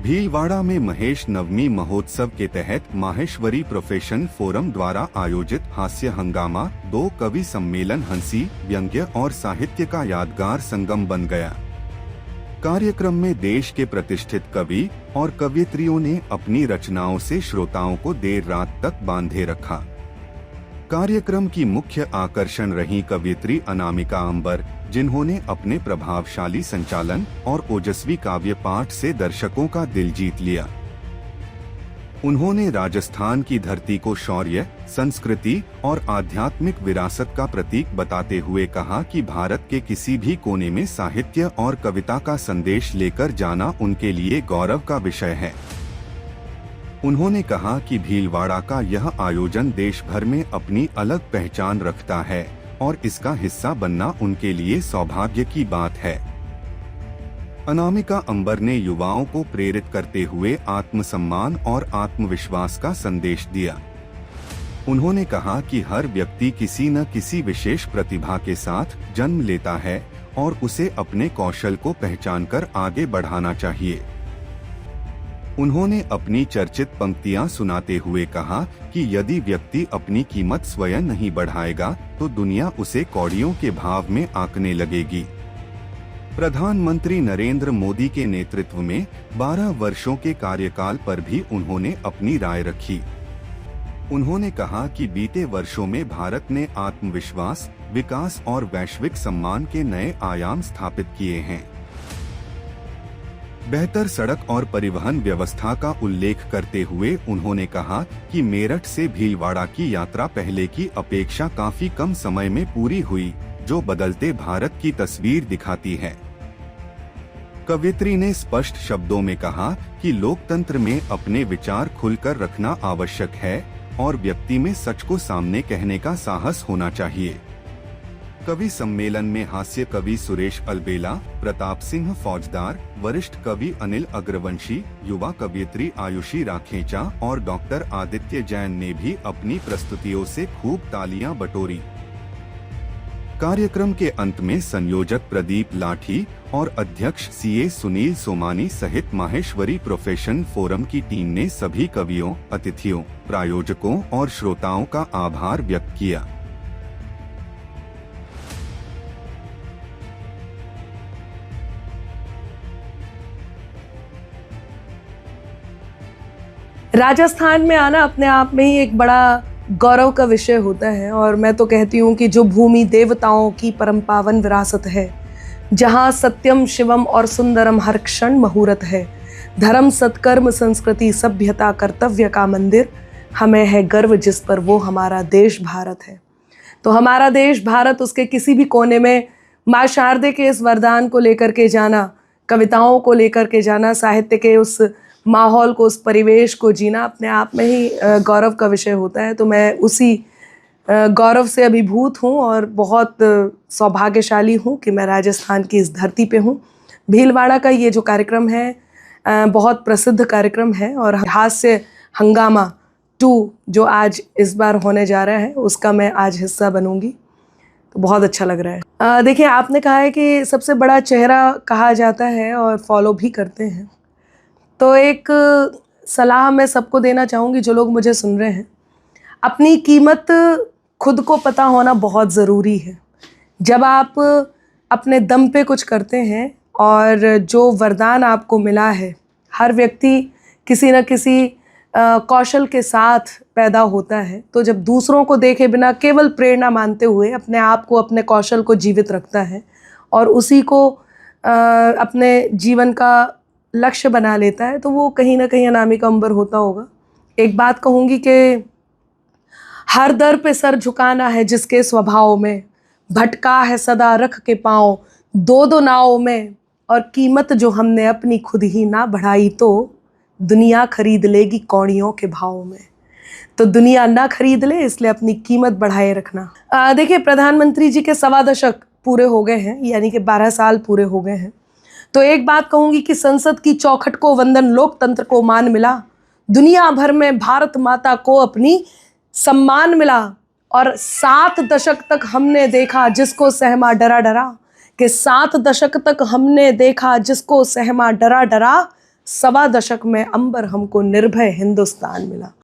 भीलवाड़ा में महेश नवमी महोत्सव के तहत माहेश्वरी प्रोफेशन फोरम द्वारा आयोजित हास्य हंगामा 2 कवि सम्मेलन हंसी, व्यंग्य और साहित्य का यादगार संगम बन गया। कार्यक्रम में देश के प्रतिष्ठित कवि और कवयित्रियों ने अपनी रचनाओं से श्रोताओं को देर रात तक बांधे रखा। कार्यक्रम की मुख्य आकर्षण रही कवयित्री अनामिका अंबर, जिन्होंने अपने प्रभावशाली संचालन और ओजस्वी काव्य पाठ से दर्शकों का दिल जीत लिया। उन्होंने राजस्थान की धरती को शौर्य, संस्कृति और आध्यात्मिक विरासत का प्रतीक बताते हुए कहा कि भारत के किसी भी कोने में साहित्य और कविता का संदेश लेकर जाना उनके लिए गौरव का विषय है। उन्होंने कहा कि भीलवाड़ा का यह आयोजन देश भर में अपनी अलग पहचान रखता है और इसका हिस्सा बनना उनके लिए सौभाग्य की बात है। अनामिका अंबर ने युवाओं को प्रेरित करते हुए आत्मसम्मान और आत्मविश्वास का संदेश दिया। उन्होंने कहा कि हर व्यक्ति किसी न किसी विशेष प्रतिभा के साथ जन्म लेता है और उसे अपने कौशल को पहचानकर आगे बढ़ाना चाहिए। उन्होंने अपनी चर्चित पंक्तियां सुनाते हुए कहा कि यदि व्यक्ति अपनी कीमत स्वयं नहीं बढ़ाएगा तो दुनिया उसे कौड़ियों के भाव में आंकने लगेगी। प्रधानमंत्री नरेंद्र मोदी के नेतृत्व में 12 वर्षों के कार्यकाल पर भी उन्होंने अपनी राय रखी। उन्होंने कहा कि बीते वर्षों में भारत ने आत्मविश्वास, विकास और वैश्विक सम्मान के नए आयाम स्थापित किए हैं। बेहतर सड़क और परिवहन व्यवस्था का उल्लेख करते हुए उन्होंने कहा कि मेरठ से भीलवाड़ा की यात्रा पहले की अपेक्षा काफी कम समय में पूरी हुई, जो बदलते भारत की तस्वीर दिखाती है। कवयित्री ने स्पष्ट शब्दों में कहा कि लोकतंत्र में अपने विचार खुलकर रखना आवश्यक है और व्यक्ति में सच को सामने कहने का साहस होना चाहिए। कवि सम्मेलन में हास्य कवि सुरेश अलबेला, प्रताप सिंह फौजदार, वरिष्ठ कवि अनिल अग्रवंशी, युवा कवयित्री आयुषी राखेचा और डॉक्टर आदित्य जैन ने भी अपनी प्रस्तुतियों से खूब तालियां बटोरी। कार्यक्रम के अंत में संयोजक प्रदीप लाठी और अध्यक्ष सीए सुनील सोमानी सहित माहेश्वरी प्रोफेशन फोरम की टीम ने सभी कवियों, अतिथियों, प्रायोजकों और श्रोताओं का आभार व्यक्त किया। राजस्थान में आना अपने आप में ही एक बड़ा गौरव का विषय होता है और मैं तो कहती हूँ कि जो भूमि देवताओं की परम पावन विरासत है, जहाँ सत्यम शिवम और सुंदरम हर क्षण मुहूर्त है, धर्म सत्कर्म संस्कृति सभ्यता कर्तव्य का मंदिर, हमें है गर्व जिस पर वो हमारा देश भारत है। तो हमारा देश भारत, उसके किसी भी कोने में माँ शारदे के इस वरदान को लेकर के जाना, कविताओं को लेकर के जाना, साहित्य के उस माहौल को, उस परिवेश को जीना अपने आप में ही गौरव का विषय होता है। तो मैं उसी गौरव से अभिभूत हूँ और बहुत सौभाग्यशाली हूँ कि मैं राजस्थान की इस धरती पे हूँ। भीलवाड़ा का ये जो कार्यक्रम है बहुत प्रसिद्ध कार्यक्रम है और हास्य हंगामा 2 जो आज इस बार होने जा रहा है, उसका मैं आज हिस्सा बनूंगी। तो बहुत अच्छा लग रहा है। देखिए, आपने कहा है कि सबसे बड़ा चेहरा कहा जाता है और फॉलो भी करते हैं, तो एक सलाह मैं सबको देना चाहूँगी जो लोग मुझे सुन रहे हैं। अपनी कीमत खुद को पता होना बहुत ज़रूरी है। जब आप अपने दम पे कुछ करते हैं और जो वरदान आपको मिला है, हर व्यक्ति किसी न किसी कौशल के साथ पैदा होता है, तो जब दूसरों को देखे बिना केवल प्रेरणा मानते हुए अपने आप को, अपने कौशल को जीवित रखता है और उसी को अपने जीवन का लक्ष्य बना लेता है, तो वो कहीं ना कहीं अनामिका अंबर होता होगा। एक बात कहूँगी कि हर दर पे सर झुकाना है जिसके स्वभाव में, भटका है सदा रख के पाँव 2-2 नाव में, और कीमत जो हमने अपनी खुद ही ना बढ़ाई तो दुनिया खरीद लेगी कौड़ियों के भाव में। तो दुनिया ना खरीद ले, इसलिए अपनी कीमत बढ़ाए रखना। देखिए, प्रधानमंत्री जी के 1.25 दशक पूरे हो गए हैं, यानी कि 12 साल पूरे हो गए हैं। तो एक बात कहूँगी कि संसद की चौखट को वंदन, लोकतंत्र को मान मिला, दुनिया भर में भारत माता को अपनी सम्मान मिला। और 7 दशक तक हमने देखा जिसको सहमा डरा डरा, कि 7 दशक तक हमने देखा जिसको सहमा डरा डरा, सवा दशक में अंबर हमको निर्भय हिंदुस्तान मिला।